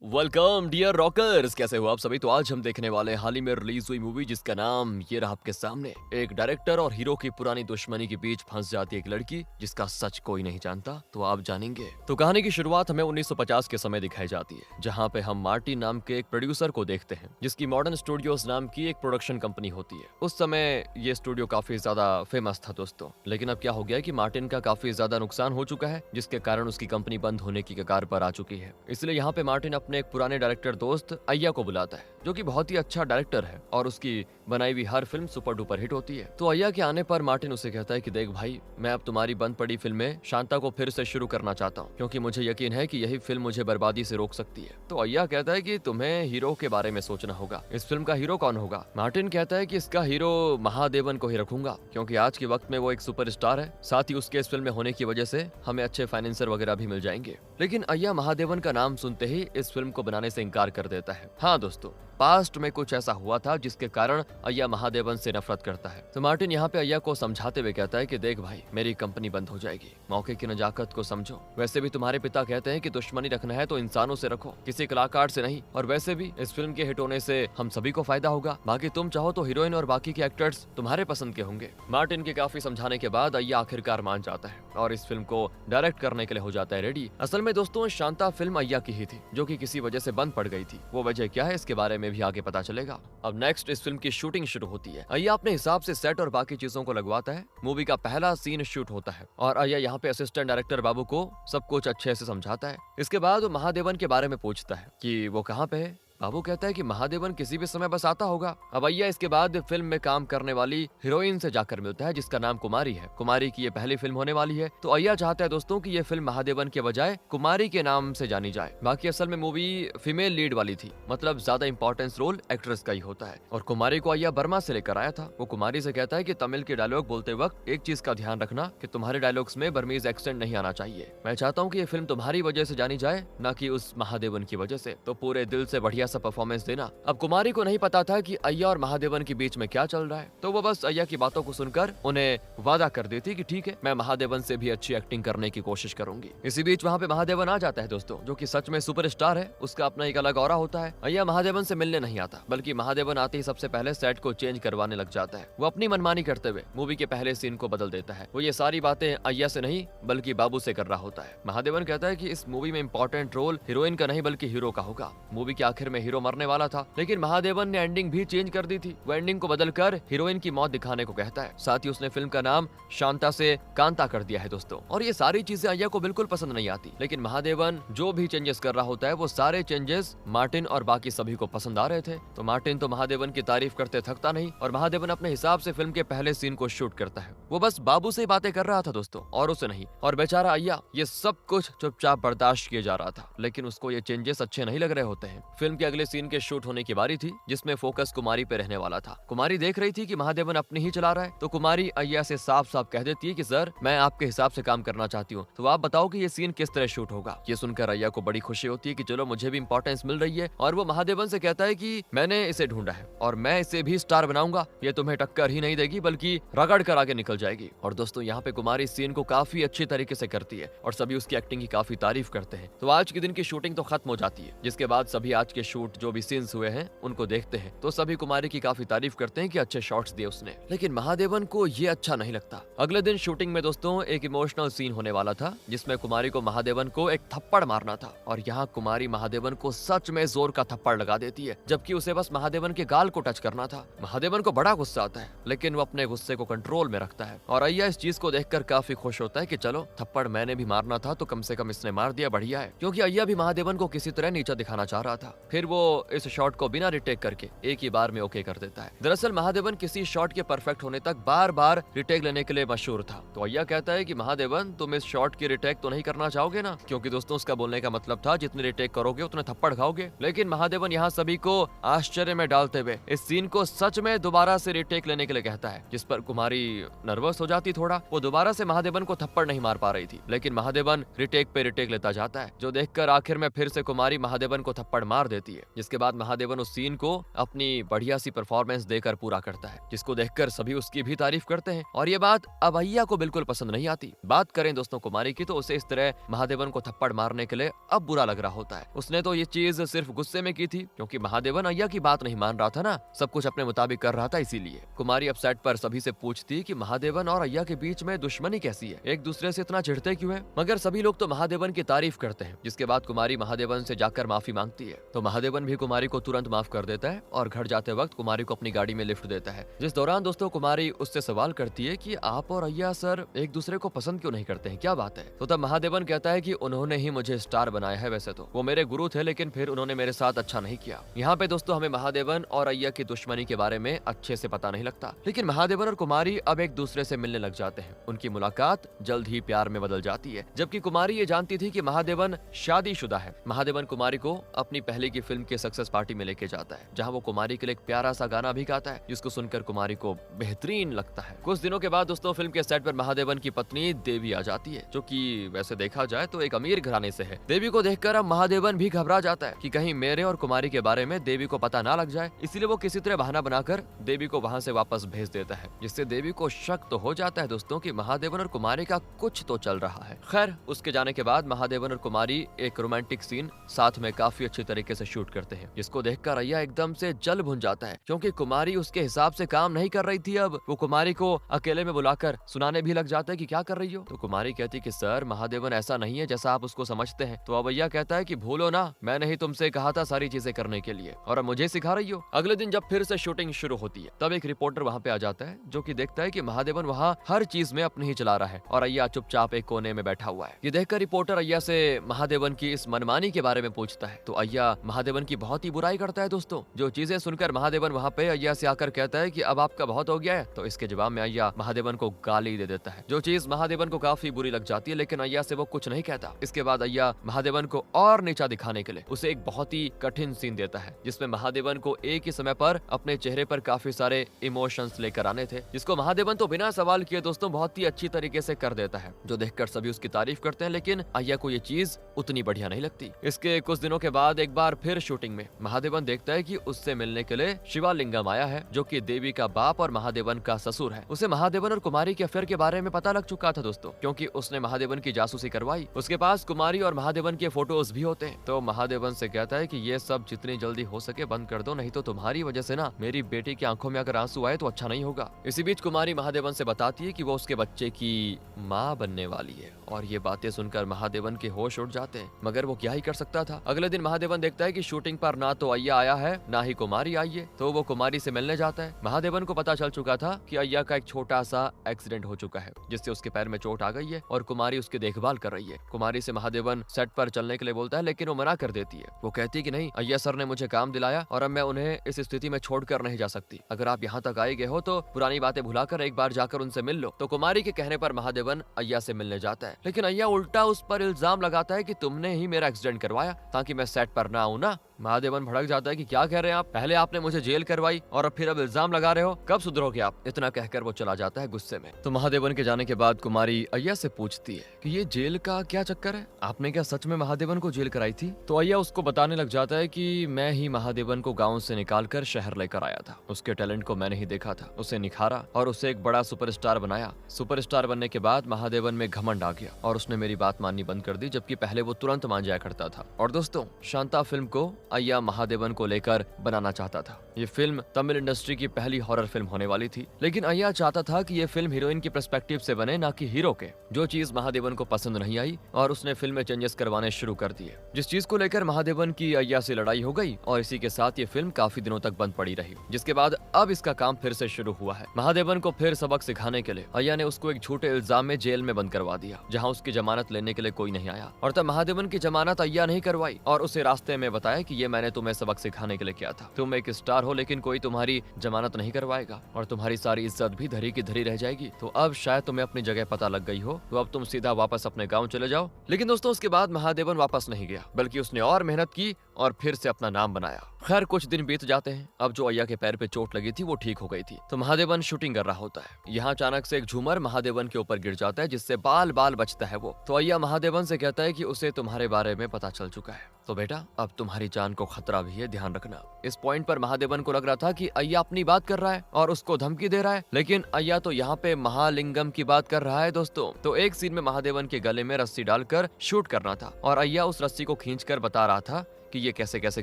Welcome dear rockers, कैसे हो आप सभी। तो आज हम देखने वाले हैं हाल ही में रिलीज हुई मूवी जिसका नाम ये रहा आपके सामने। एक डायरेक्टर और हीरो की पुरानी दुश्मनी के बीच फंस जाती है एक लड़की जिसका सच कोई नहीं जानता, तो आप जानेंगे। तो कहानी की शुरुआत हमें 1950 के समय दिखाई जाती है, जहाँ पे हम मार्टिन नाम के एक प्रोड्यूसर को देखते हैं जिसकी मॉडर्न स्टूडियोज नाम की एक प्रोडक्शन कंपनी होती है। उस समय ये स्टूडियो काफी ज्यादा फेमस था दोस्तों, लेकिन अब क्या हो गया है कि मार्टिन का काफी ज्यादा नुकसान हो चुका है, जिसके कारण उसकी कंपनी बंद होने की कगार पर आ चुकी है। इसलिए यहाँ पे मार्टिन अपने एक पुराने डायरेक्टर दोस्त अय्या को बुलाता है, जो कि बहुत ही अच्छा डायरेक्टर है और उसकी बनाई हुई हर फिल्म सुपर डुपर हिट होती है। तो अय्या के आने पर मार्टिन उसे कहता है कि देख भाई, मैं अब तुम्हारी बंद पड़ी फिल्में शांता को फिर से शुरू करना चाहता हूँ, क्योंकि मुझे यकीन है कि यही फिल्म मुझे बर्बादी से रोक सकती है। तो अय्या कहता है कि तुम्हें हीरो के बारे में सोचना होगा, इस फिल्म का हीरो कौन होगा। मार्टिन कहता है कि इसका हीरो महादेवन को ही रखूंगा, क्योंकि आज के वक्त में वो एक सुपरस्टार है, साथ ही उसके इस फिल्म में होने की वजह से हमें अच्छे फाइनेंसर वगैरह भी मिल जाएंगे। लेकिन अय्या महादेवन का नाम सुनते ही इस फिल्म को बनाने से इनकार कर देता है। हाँ दोस्तों, पास्ट में कुछ ऐसा हुआ था जिसके कारण अय्या महादेवन से नफरत करता है। तो मार्टिन यहाँ पे अय्या को समझाते हुए कहता है कि देख भाई, मेरी कंपनी बंद हो जाएगी, मौके की नजाकत को समझो। वैसे भी तुम्हारे पिता कहते हैं कि दुश्मनी रखना है तो इंसानों से रखो, किसी कलाकार से नहीं। और वैसे भी इस फिल्म के हिट होने से हम सभी को फायदा होगा, बाकी तुम चाहो तो हीरोइन और बाकी के एक्टर्स तुम्हारे पसंद के होंगे। मार्टिन के काफी समझाने के बाद अय्या आखिरकार मान जाता है और इस फिल्म को डायरेक्ट करने के लिए हो जाता है रेडी। असल में दोस्तों, शांता फिल्म अय्या की ही थी, जो कि किसी वजह से बंद पड़ गई थी। वो वजह क्या है, इसके बारे में भी आगे पता चलेगा। अब नेक्स्ट इस फिल्म की शूटिंग शुरू होती है। अय्या अपने हिसाब से सेट और बाकी चीजों को लगवाता है। मूवी का पहला सीन शूट होता है और अय्या यहाँ पे असिस्टेंट डायरेक्टर बाबू को सब कुछ अच्छे से समझाता है। इसके बाद वो महादेवन के बारे में पूछता है कि वो कहाँ पे है। बाबू कहता है कि महादेवन किसी भी समय बस आता होगा। अब अय्या इसके बाद फिल्म में काम करने वाली हीरोइन से जाकर मिलता है, जिसका नाम कुमारी है। कुमारी की ये पहली फिल्म होने वाली है, तो अय्या चाहता है दोस्तों कि ये फिल्म महादेवन के बजाय कुमारी के नाम से जानी जाए। बाकी असल में मूवी फीमेल लीड वाली थी, मतलब ज्यादा इंपॉर्टेंस रोल एक्ट्रेस का ही होता है। और कुमारी को अय्या बर्मा से लेकर आया था। वो कुमारी से कहता है कि तमिल के डायलॉग बोलते वक्त एक चीज का ध्यान रखना कि तुम्हारे डायलॉग्स में बर्मीज एक्सेंट नहीं आना चाहिए। मैं चाहता हूँ कि ये फिल्म तुम्हारी वजह से जानी जाए, न कि उस महादेवन की वजह से। तो पूरे दिल से बढ़िया सा परफॉर्मेंस देना। अब कुमारी को नहीं पता था कि अय्या और महादेवन के बीच में क्या चल रहा है, तो वो बस अय्या की बातों को सुनकर उन्हें वादा कर देती कि ठीक है, मैं महादेवन से भी अच्छी एक्टिंग करने की कोशिश करूंगी। इसी बीच वहाँ पे महादेवन आ जाता है दोस्तों, जो कि सच में सुपरस्टार है। उसका अपना एक अलग ऑरा होता है। अय्या महादेवन से मिलने नहीं आता, बल्कि महादेवन आते ही सबसे पहले सेट को चेंज करवाने लग जाता है। वो अपनी मनमानी करते हुए मूवी के पहले सीन को बदल देता है। वो ये सारी बातें अय्या से नहीं बल्कि बाबू से कर रहा होता है। महादेवन कहता है कि इस मूवी में इंपॉर्टेंट रोल हीरोइन का नहीं बल्कि हीरो का होगा। मूवी के आखिर में हीरो मरने वाला था, लेकिन महादेवन ने एंडिंग भी चेंज कर दी थी। वो एंडिंग को बदलकर हीरोइन की मौत दिखाने को कहता है। साथ ही उसने फिल्म का नाम शांता से कांता कर दिया है दोस्तों। और ये सारी चीजें अय्या को बिल्कुल पसंद नहीं आती, लेकिन महादेवन जो भी चेंजेस कर रहा होता है वो सारे चेंजेस मार्टिन और बाकी सभी को पसंद आ रहे थे। तो मार्टिन तो महादेवन की तारीफ करते थकता नहीं, और महादेवन अपने हिसाब से फिल्म के पहले सीन को शूट करता है। वो बस बाबू से बातें कर रहा था दोस्तों, और उसे नहीं। और बेचारा अय्या ये सब कुछ चुपचाप बर्दाश्त किए जा रहा था, लेकिन उसको ये चेंजेस अच्छे नहीं लग रहे होते हैं। फिल्म के अगले सीन के शूट होने की बारी थी, जिसमें फोकस कुमारी पे रहने वाला था। कुमारी देख रही थी कि महादेवन अपनी ही चला रहा है, तो कुमारी अय्या से साफ साफ कह देती है कि सर, मैं आपके हिसाब से काम करना चाहती हूँ, तो आप बताओ कि ये सीन किस तरह शूट होगा। ये सुनकर अय्या को बड़ी खुशी होती है कि चलो मुझे भी इंपॉर्टेंस मिल रही है। और वो महादेवन से कहता है कि मैंने इसे ढूंढा है और मैं इसे भी स्टार बनाऊंगा, ये तुम्हें टक्कर ही नहीं देगी बल्कि रगड़ कर आगे निकल जाएगी। और दोस्तों, यहाँ पे कुमारी सीन को काफी अच्छी तरीके से करती है और सभी उसकी एक्टिंग की काफी तारीफ करते हैं। तो आज के दिन की शूटिंग तो खत्म हो जाती है, जिसके बाद सभी आज के शूट जो भी सीन्स हुए हैं उनको देखते हैं, तो सभी कुमारी की काफी तारीफ करते हैं कि अच्छे शॉट्स दिए उसने। लेकिन महादेवन को ये अच्छा नहीं लगता। अगले दिन शूटिंग में दोस्तों एक इमोशनल सीन होने वाला था, जिसमें कुमारी को महादेवन को एक थप्पड़ मारना था। और यहाँ कुमारी महादेवन को सच में जोर का थप्पड़ लगा देती है, जबकि उसे बस महादेवन के गाल को टच करना था। महादेवन को बड़ा गुस्सा आता है, लेकिन वो अपने गुस्से को कंट्रोल में रखता है। और अय्या इस चीज को देखकर काफी खुश होता है कि चलो, थप्पड़ मैंने भी मारना था तो कम से कम इसने मार दिया, बढ़िया है। क्योंकि अय्या भी महादेवन को किसी तरह नीचा दिखाना चाह रहा था। फिर वो इस शॉट को बिना रिटेक करके एक ही बार में ओके कर देता है। दरअसल महादेवन किसी शॉट के परफेक्ट होने तक बार बार रिटेक लेने के लिए मशहूर था। तो अय्या कहता है कि महादेवन, तुम इस शॉट की रिटेक तो नहीं करना चाहोगे ना, क्योंकि दोस्तों उसका बोलने का मतलब था जितने रिटेक करोगे उतने थप्पड़ खाओगे। लेकिन महादेवन यहाँ सभी को आश्चर्य में डालते हुए इस सीन को सच में दोबारा से रिटेक लेने के लिए कहता है, जिस पर कुमारी नर्वस हो जाती थोड़ा। वो दोबारा से महादेवन को थप्पड़ नहीं मार पा रही थी, लेकिन महादेवन रिटेक पे रिटेक लेता जाता है, जो देखकर आखिर में फिर से कुमारी महादेवन को थप्पड़ मार देती जाती है। जिसके बाद महादेवन उस सीन को अपनी बढ़िया सी परफॉर्मेंस देकर पूरा करता है, जिसको देखकर सभी उसकी भी तारीफ करते हैं। और ये बात अब अय्या को बिल्कुल पसंद नहीं आती। बात करें दोस्तों कुमारी की, तो उसे इस तरह महादेवन को थप्पड़ मारने के लिए अब बुरा लग रहा होता है। उसने तो ये चीज सिर्फ गुस्से में की थी, क्योंकि महादेवन अय्या की बात नहीं मान रहा था ना, सब कुछ अपने मुताबिक कर रहा था, इसीलिए। कुमारी अब सेट पर सभी से पूछती कि महादेवन और अय्या के बीच में दुश्मनी कैसी है, एक दूसरे से इतना चिढ़ते क्यों है? मगर सभी लोग तो महादेवन की तारीफ करते हैं। जिसके बाद कुमारी महादेवन से जाकर माफी मांगती है, तो महादेवन भी कुमारी को तुरंत माफ कर देता है और घर जाते वक्त कुमारी को अपनी गाड़ी में लिफ्ट देता है। जिस दौरान दोस्तों कुमारी उससे सवाल करती है कि आप और अय्या सर एक दूसरे को पसंद क्यों नहीं करते हैं, क्या बात है? तो तब महादेवन कहता है कि उन्होंने ही मुझे स्टार बनाया है, वैसे तो वो मेरे गुरु थे, लेकिन फिर उन्होंने मेरे साथ अच्छा नहीं किया। यहाँ पे दोस्तों हमें महादेवन और अय्या की दुश्मनी के बारे में अच्छे से पता नहीं लगता, लेकिन महादेवन और कुमारी अब एक दूसरे से मिलने लग जाते हैं। उनकी मुलाकात जल्द ही प्यार में बदल जाती है, जबकि कुमारी ये जानती थी कि महादेवन शादीशुदा है। महादेवन कुमारी को अपनी पहले की फिल्म के सक्सेस पार्टी में लेके जाता है, जहाँ वो कुमारी के लिए एक प्यारा सा गाना भी गाता है, जिसको सुनकर कुमारी को बेहतरीन लगता है। कुछ दिनों के बाद दोस्तों फिल्म के सेट पर महादेवन की पत्नी देवी आ जाती है, जो कि वैसे देखा जाए तो एक अमीर घराने से है। देवी को देखकर अब महादेवन भी घबरा जाता है कि कहीं मेरे और कुमारी के बारे में देवी को पता ना लग जाए, इसीलिए वो किसी तरह बहाना बनाकर देवी को वहाँ से वापस भेज देता है, जिससे देवी को शक तो हो जाता है दोस्तों कि महादेवन और कुमारी का कुछ तो चल रहा है। खैर उसके जाने के बाद महादेवन और कुमारी एक रोमांटिक सीन साथ में काफी अच्छी तरीके से शूट करते हैं, जिसको देखकर अय्या एकदम से जल भुन जाता है, क्योंकि कुमारी उसके हिसाब से काम नहीं कर रही थी। अब वो कुमारी को अकेले में बुलाकर सुनाने भी लग जाता है कि क्या कर रही हो। तो कुमारी कहती कि सर महादेवन ऐसा नहीं है जैसा आप उसको समझते हैं। तो अब अय्या कहता है कि भूलो ना, मैंने ही तुमसे कहा था सारी चीजें करने के लिए, और अब मुझे सिखा रही हो। अगले दिन जब फिर से शूटिंग शुरू होती है, तब एक रिपोर्टर वहाँ पे आ जाता है, जो कि देखता है कि महादेवन वहाँ हर चीज में अपनी ही चला रहा है और अय्या चुपचाप एक कोने में बैठा हुआ है। ये देखकर रिपोर्टर अय्या से महादेवन की इस मनमानी के बारे में पूछता है, तो अय्या महादेवन की बहुत ही बुराई करता है दोस्तों। जो चीजें सुनकर महादेवन वहाँ पे अय्या से आकर कहता है कि अब आपका बहुत हो गया है, तो इसके जवाब में अय्या महादेवन को गाली दे देता है, जो चीज महादेवन को काफी बुरी लग जाती है, लेकिन अय्या से वो कुछ नहीं कहता। इसके बाद अय्या महादेवन को और नीचा दिखाने के लिए उसे एक बहुत ही कठिन सीन देता है, जिसमें महादेवन को एक ही समय पर अपने चेहरे पर काफी सारे इमोशंस लेकर आने थे, जिसको महादेवन तो बिना सवाल किए दोस्तों बहुत ही अच्छी तरीके से कर देता है, जो देखकर सभी उसकी तारीफ करते हैं, लेकिन अय्या को ये चीज उतनी बढ़िया नहीं लगती। इसके कुछ दिनों के बाद एक बार फिर शूटिंग में महादेवन देखता है कि उससे मिलने के लिए शिवालिंगम आया है, जो कि देवी का बाप और महादेवन का ससुर है। उसे महादेवन और कुमारी के अफेयर के बारे में पता लग चुका था दोस्तों, क्योंकि उसने महादेवन की जासूसी करवाई। उसके पास कुमारी और महादेवन के फोटोज भी होते हैं। तो महादेवन से कहता है कि ये सब जितनी जल्दी हो सके बंद कर दो, नहीं तो तुम्हारी वजह से ना मेरी बेटी की आंखों में अगर आंसू आए तो अच्छा नहीं होगा। इसी बीच कुमारी महादेवन से बताती है कि वो उसके बच्चे की माँ बनने वाली है, और ये बातें सुनकर महादेवन के होश उड़ जाते हैं, मगर वो क्या ही कर सकता था। अगले दिन महादेवन देखता है कि शूटिंग पर ना तो अय्या आया है ना ही कुमारी आई है, तो वो कुमारी से मिलने जाता है। महादेवन को पता चल चुका था कि अय्या का एक छोटा सा एक्सीडेंट हो चुका है, जिससे उसके पैर में चोट आ गई है और कुमारी उसकी देखभाल कर रही है। कुमारी से महादेवन सेट पर चलने के लिए बोलता है, लेकिन वो मना कर देती है। वो कहती है कि नहीं, अय्या सर ने मुझे काम दिलाया और अब मैं उन्हें इस स्थिति में छोड़कर नहीं जा सकती। अगर आप यहाँ तक आए गए हो तो पुरानी बातें भुलाकर एक बार जाकर उनसे मिल लो। तो कुमारी के कहने पर महादेवन अय्या से मिलने जाता है, लेकिन अय्या उल्टा उस पर इल्जाम लगाता है कि तुमने ही मेरा एक्सीडेंट करवाया ताकि मैं सेट पर ना आऊं ना। महादेवन भड़क जाता है कि क्या कह रहे हैं आप, पहले आपने मुझे जेल करवाई और फिर अब इल्जाम लगा रहे हो, कब सुधरोगे आप? इतना कहकर वो चला जाता है गुस्से में। तो महादेवन के जाने के बाद कुमारी अय्या से पूछती है कि ये जेल का क्या चक्कर है, आपने क्या सच में महादेवन को जेल कराई थी? तो अय्या उसको बताने लग जाता है कि मैं ही महादेवन को गाँव से निकाल कर शहर लेकर आया था। उसके टैलेंट को मैंने ही देखा था, उसे निखारा और उसे एक बड़ा सुपरस्टार बनाया। सुपरस्टार बनने के बाद महादेवन में घमंड आ गया और उसने मेरी बात माननी बंद कर दी, जबकि पहले वो तुरंत मान जाया करता था। और दोस्तों शांता फिल्म को अय्या महादेवन को लेकर बनाना चाहता था। ये फिल्म तमिल इंडस्ट्री की पहली हॉरर फिल्म होने वाली थी, लेकिन अय्या चाहता था कि ये फिल्म हीरोइन की पर्सपेक्टिव से बने, ना कि हीरो के। जो चीज महादेवन को पसंद नहीं आई और उसने फिल्म में चेंजेस करवाने शुरू कर दिए, जिस चीज को लेकर महादेवन की अय्या से लड़ाई हो गई और इसी के साथ ये फिल्म काफी दिनों तक बंद पड़ी रही। जिसके बाद अब इसका काम फिर से शुरू हुआ है। महादेवन को फिर सबक सिखाने के लिए अय्या ने उसको एक झूठे इल्जाम में जेल में बंद करवा दिया, जहाँ उसकी जमानत लेने के लिए कोई नहीं आया। और तब महादेवन की जमानत अय्या नहीं करवाई और उसे रास्ते में बताया कि ये मैंने तुम्हें सबक सिखाने के लिए किया था। तुम एक स्टार हो, लेकिन कोई तुम्हारी जमानत नहीं करवाएगा और तुम्हारी सारी इज्जत भी धरी की धरी रह जाएगी। तो अब शायद तुम्हें अपनी जगह पता लग गई हो, तो अब तुम सीधा वापस अपने गाँव चले जाओ। लेकिन दोस्तों उसके बाद महादेवन वापस नहीं गया, बल्कि उसने और मेहनत की और फिर से अपना नाम बनाया। खैर कुछ दिन बीत जाते हैं। अब जो अय्या के पैर पे चोट लगी थी वो ठीक हो गई थी, तो महादेवन शूटिंग कर रहा होता है। यहाँ अचानक से एक झूमर महादेवन के ऊपर गिर जाता है, जिससे बाल बाल बचता है वो। तो अय्या महादेवन से कहता है कि उसे तुम्हारे बारे में पता चल चुका है, तो बेटा अब तुम्हारी जान को खतरा भी है, ध्यान रखना। इस पॉइंट पर महादेवन को लग रहा था कि अय्या अपनी बात कर रहा है और उसको धमकी दे रहा है, लेकिन अय्या तो यहाँ पे महालिंगम की बात कर रहा है दोस्तों। तो एक सीन में महादेवन के गले में रस्सी डालकर शूट करना था और अय्या उस रस्सी को खींचकर बता रहा था कि ये कैसे कैसे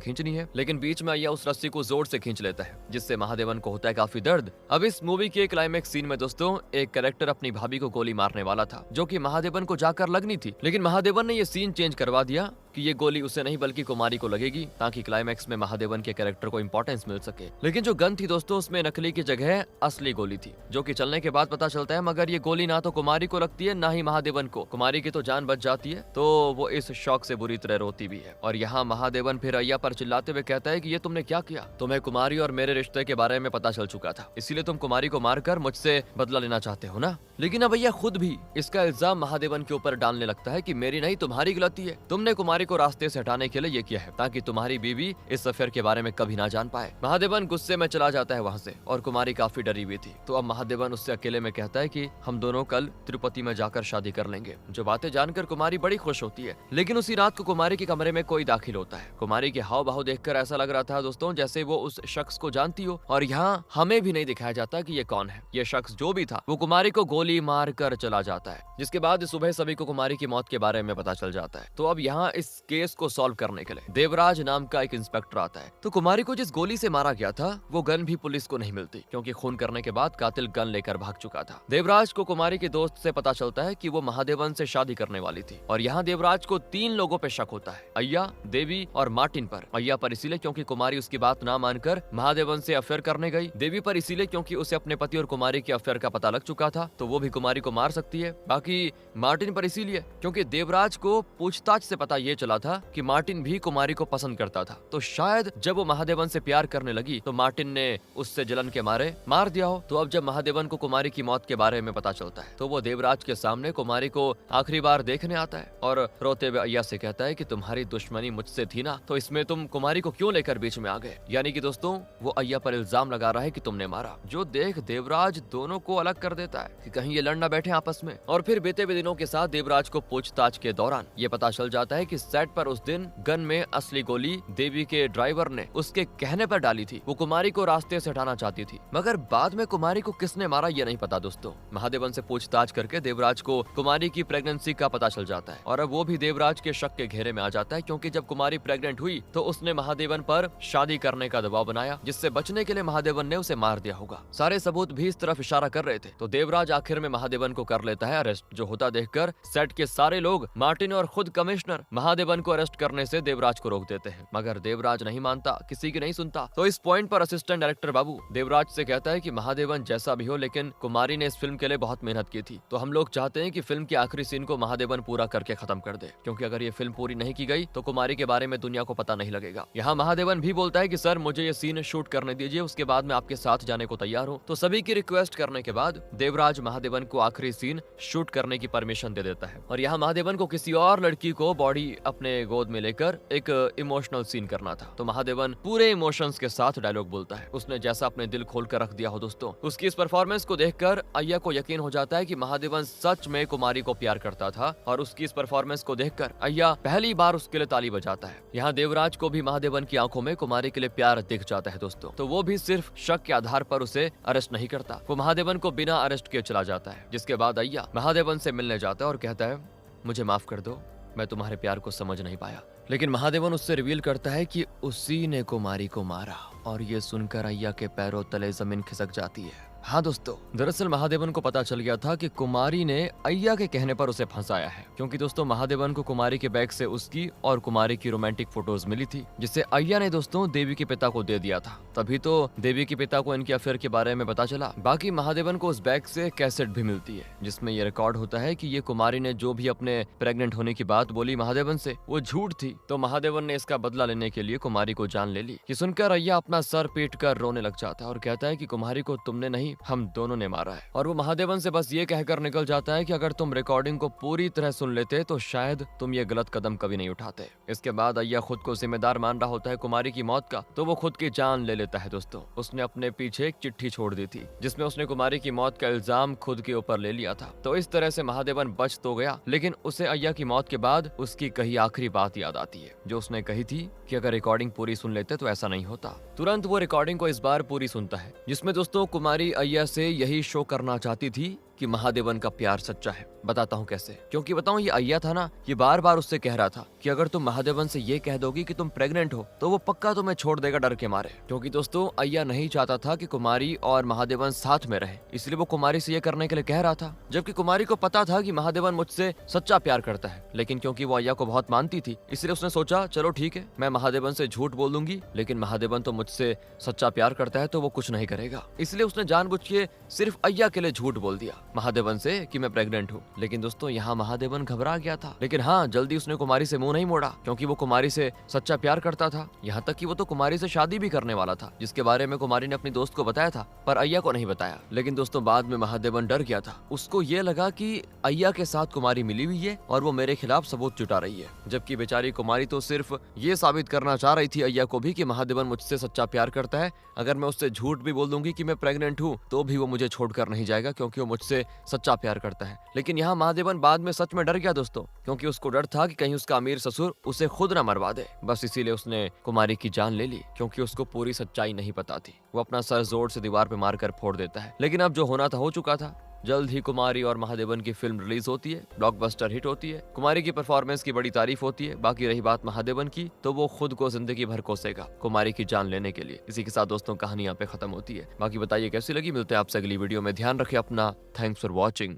खींचनी है, लेकिन बीच में अय्या उस रस्सी को जोर से खींच लेता है, जिससे महादेवन को होता है काफी दर्द। अब इस मूवी के क्लाइमेक्स सीन में दोस्तों एक कैरेक्टर अपनी भाभी को गोली मारने वाला था, जो कि महादेवन को जाकर लगनी थी, लेकिन महादेवन ने ये सीन चेंज करवा दिया कि ये गोली उसे नहीं बल्कि कुमारी को लगेगी, ताकि क्लाइमेक्स में महादेवन के कैरेक्टर को इंपॉर्टेंस मिल सके। लेकिन जो गन थी दोस्तों उसमें नकली की जगह असली गोली थी, जो कि चलने के बाद पता चलता है मगर ये गोली ना तो कुमारी को लगती है ना ही महादेवन को। कुमारी की तो जान बच जाती है, तो वो इस शौक से बुरी तरह रोती भी है। और यहाँ महादेवन फिर अय्या पर चिल्लाते हुए कहता है कि ये तुमने क्या किया, तुम्हें कुमारी और मेरे रिश्ते के बारे में पता चल चुका था, इसीलिए तुम कुमारी को मारकर मुझसे बदला लेना चाहते हो ना। लेकिन अब अय्या खुद भी इसका इल्जाम महादेवन के ऊपर डालने लगता है कि मेरी नहीं तुम्हारी गलती है, तुमने कुमारी को रास्ते से हटाने के लिए ये किया है ताकि तुम्हारी बीवी इस अफेयर के बारे में कभी ना जान पाए। महादेवन गुस्से में चला जाता है वहाँ से और कुमारी काफी डरी हुई थी। तो अब महादेवन उससे अकेले में कहता है कि हम दोनों कल तिरुपति में जाकर शादी कर लेंगे। जो बातें जानकर कुमारी बड़ी खुश होती है, लेकिन उसी रात को कुमारी के कमरे में कोई दाखिल होता है। कुमारी के हाव भाव देखकर ऐसा लग रहा था दोस्तों जैसे वो उस शख्स को जानती हो, और यहाँ हमें भी नहीं दिखाया जाता कि ये कौन है। ये शख्स जो भी था वो कुमारी को गोली मार कर चला जाता है, जिसके बाद सुबह सभी को कुमारी की मौत के बारे में पता चल जाता है। तो अब यहाँ इस केस को सॉल्व करने के लिए देवराज नाम का एक इंस्पेक्टर आता है। तो कुमारी को जिस गोली से मारा गया था वो गन भी पुलिस को नहीं मिलती, क्योंकि खून करने के बाद कातिल गन लेकर भाग चुका था। देवराज को कुमारी के दोस्त से पता चलता है कि वो महादेवन से शादी करने वाली थी, और यहाँ देवराज को 3 लोगों पे शक होता है, अय्या, देवी और मार्टिन पर। अय्या पर इसीलिए क्योंकि कुमारी उसकी बात ना मानकर महादेवन से अफेयर करने गई, देवी पर इसीलिए क्योंकि उसे अपने पति और कुमारी के अफेयर का पता लग चुका था, तो वो भी कुमारी को मार सकती है। बाकी मार्टिन पर इसीलिए क्योंकि देवराज को पूछताछ से पता ये चला था कि मार्टिन भी कुमारी को पसंद करता था, तो शायद जब वो महादेवन से प्यार करने लगी तो मार्टिन ने उससे जलन के मारे मार दिया हो। तो अब जब महादेवन को कुमारी की मौत के बारे में पता चलता है तो वो देवराज के सामने कुमारी को आखिरी बार देखने आता है और रोते हुए अय्या से कहता है कि तुम्हारी दुश्मनी मुझसे थी ना, तो इसमें तुम कुमारी को क्यों लेकर बीच में आ गए। यानी कि दोस्तों वो अय्या पर इल्जाम लगा रहा है कि तुमने मारा, जो देख देवराज दोनों को अलग कर देता है कि कहीं ये लड़ ना बैठे आपस में। और फिर बीते हुए दिनों के साथ देवराज को पूछताछ के दौरान ये पता चल जाता है कि सेट पर उस दिन गन में असली गोली देवी के ड्राइवर ने उसके कहने पर डाली थी। वो कुमारी को रास्ते से हटाना चाहती थी, मगर बाद में कुमारी को किसने मारा ये नहीं पता दोस्तों। महादेवन से पूछताछ करके देवराज को कुमारी की प्रेगनेंसी का पता चल जाता है, और अब वो भी देवराज के शक के घेरे में आ जाता है, क्योंकि जब कुमारी प्रेग्नेंट हुई तो उसने महादेवन पर शादी करने का दबाव बनाया, जिससे बचने के लिए महादेवन ने उसे मार दिया होगा। सारे सबूत भी इस तरफ इशारा कर रहे थे। तो देवराज आखिर में महादेवन को कर लेता है अरेस्ट, जो होता देखकर सेट के सारे लोग, मार्टिन और खुद कमिश्नर, महादेवन को अरेस्ट करने से देवराज को रोक देते हैं, मगर देवराज नहीं मानता, किसी की नहीं सुनता। तो इस पॉइंट पर असिस्टेंट डायरेक्टर बाबू देवराज से कहता है कि महादेवन जैसा भी हो, लेकिन कुमारी ने इस फिल्म के लिए बहुत मेहनत की थी, तो हम लोग चाहते हैं कि फिल्म के आखिरी सीन को महादेवन पूरा करके खत्म कर दे, क्योंकि अगर ये फिल्म पूरी नहीं की गई तो कुमारी के बारे में दुनिया को पता नहीं लगेगा। यहाँ महादेवन भी बोलता है कि सर मुझे ये सीन शूट करने दीजिए, उसके बाद मैं आपके साथ जाने को तैयार हूँ। तो सभी की रिक्वेस्ट करने के बाद देवराज महादेवन को आखिरी सीन शूट करने की परमिशन दे देता है, और यहाँ महादेवन को किसी और लड़की को बॉडी अपने गोद में लेकर एक इमोशनल सीन करना था। तो महादेवन पूरे इमोशंस के साथ डायलॉग बोलता है, उसने जैसा अपने दिल खोल कर रख दिया हो दोस्तों। उसकी इस परफॉर्मेंस को देखकर अय्या को यकीन हो जाता है कि महादेवन सच में कुमारी को प्यार करता था, और उसकी इस परफॉर्मेंस को देखकर अय्या पहली बार उसके लिए ताली बजाता है। यहाँ देवराज को भी महादेवन की आंखों में कुमारी के लिए प्यार दिख जाता है दोस्तों, तो वो भी सिर्फ शक के आधार पर उसे अरेस्ट नहीं करता, वो महादेवन को बिना अरेस्ट किए चला जाता है। जिसके बाद अय्या महादेवन से मिलने जाता है और कहता है मुझे माफ कर दो, मैं तुम्हारे प्यार को समझ नहीं पाया। लेकिन महादेवन उससे रिवील करता है कि उसी ने कुमारी को मारा, और ये सुनकर अय्या के पैरों तले जमीन खिसक जाती है। हाँ दोस्तों, दरअसल महादेवन को पता चल गया था कि कुमारी ने अय्या के कहने पर उसे फंसाया है, क्योंकि दोस्तों महादेवन को कुमारी के बैग से उसकी और कुमारी की रोमांटिक फोटोज मिली थी, जिसे अय्या ने दोस्तों देवी के पिता को दे दिया था। तभी तो देवी के पिता को इनके अफेयर के बारे में पता चला। बाकी महादेवन को उस बैग से कैसेट भी मिलती है, जिसमें ये रिकॉर्ड होता है कि ये कुमारी ने जो भी अपने प्रेग्नेंट होने की बात बोली महादेवन से, वो झूठ थी। तो महादेवन ने इसका बदला लेने के लिए कुमारी को जान ले ली। ये सुनकर अय्या अपना सर पीट कर रोने लग जाता है और कहता है कि कुमारी को तुमने नहीं नहीं, हम दोनों ने मारा है। और वो महादेवन से बस ये कहकर निकल जाता है कि अगर तुम रिकॉर्डिंग को पूरी तरह सुन लेते तो शायद तुम ये गलत कदम कभी नहीं उठाते। इसके बाद अय्या खुद को जिम्मेदार मान रहा होता है कुमारी की मौत का, तो वो खुद की जान ले लेता है। दोस्तों, उसने अपने पीछे एक चिट्ठी छोड़ दी थी जिसमें उसने कुमारी की मौत का इल्जाम खुद के ऊपर ले लिया था। तो इस तरह से महादेवन बच तो गया, लेकिन उसे अय्या की मौत के बाद उसकी कही आखिरी बात याद आती है जो उसने कही थी कि अगर रिकॉर्डिंग पूरी सुन लेते तो ऐसा नहीं होता। तुरंत वो रिकॉर्डिंग को इस बार पूरी सुनता है, जिसमें दोस्तों कुमारी अय्या से यही शो करना चाहती थी कि महादेवन का प्यार सच्चा है। बताता हूँ कैसे। क्योंकि बताऊँ, ये अय्या था ना, ये बार बार उससे कह रहा था कि अगर तुम महादेवन से ये कह दोगी कि तुम प्रेग्नेंट हो तो वो पक्का तुम्हें छोड़ देगा डर के मारे। क्योंकि दोस्तों, अय्या नहीं चाहता था कि कुमारी और महादेवन साथ में रहे, इसलिए वो कुमारी से ये करने के लिए कह रहा था। जबकि कुमारी को पता था कि महादेवन मुझसे सच्चा प्यार करता है, लेकिन क्योंकि वो अय्या को बहुत मानती थी, इसलिए उसने सोचा चलो ठीक है, मैं महादेवन से झूठ बोल दूंगी, लेकिन महादेवन तो मुझसे सच्चा प्यार करता है तो वो कुछ नहीं करेगा। इसलिए उसने जानबूझ के सिर्फ अय्या के लिए झूठ बोल दिया महादेवन से कि मैं प्रेग्नेंट हूँ। लेकिन दोस्तों, यहाँ महादेवन घबरा गया था, लेकिन हाँ, जल्दी उसने कुमारी से मुंह नहीं मोड़ा, क्योंकि वो कुमारी से सच्चा प्यार करता था। यहाँ तक कि वो तो कुमारी से शादी भी करने वाला था, जिसके बारे में कुमारी ने अपनी दोस्त को बताया था, पर अय्या को नहीं बताया। लेकिन दोस्तों, बाद में महादेवन डर गया था। उसको ये लगा कि अय्या के साथ कुमारी मिली हुई है और वो मेरे खिलाफ सबूत जुटा रही है, जबकि बेचारी कुमारी तो सिर्फ ये साबित करना चाह रही थी अय्या को भी कि महादेवन मुझसे सच्चा प्यार करता है। अगर मैं उससे झूठ भी बोल दूंगी कि मैं प्रेग्नेंट हूँ तो भी वो मुझे छोड़कर नहीं जाएगा, क्योंकि वो मुझसे सच्चा प्यार करता है। लेकिन यहाँ महादेवन बाद में सच में डर गया दोस्तों, क्योंकि उसको डर था कि कहीं उसका अमीर ससुर उसे खुद न मरवा दे। बस इसीलिए उसने कुमारी की जान ले ली, क्योंकि उसको पूरी सच्चाई नहीं पता थी। वो अपना सर जोर से दीवार पे मारकर फोड़ देता है। लेकिन अब जो होना था हो चुका था। जल्द ही कुमारी और महादेवन की फिल्म रिलीज होती है, ब्लॉकबस्टर हिट होती है। कुमारी की परफॉर्मेंस की बड़ी तारीफ होती है। बाकी रही बात महादेवन की, तो वो खुद को जिंदगी भर कोसेगा कुमारी की जान लेने के लिए। इसी के साथ दोस्तों, कहानी यहाँ पे खत्म होती है। बाकी बताइए कैसी लगी। मिलते हैं आपसे अगली वीडियो में। ध्यान रखें अपना। Thanks for watching.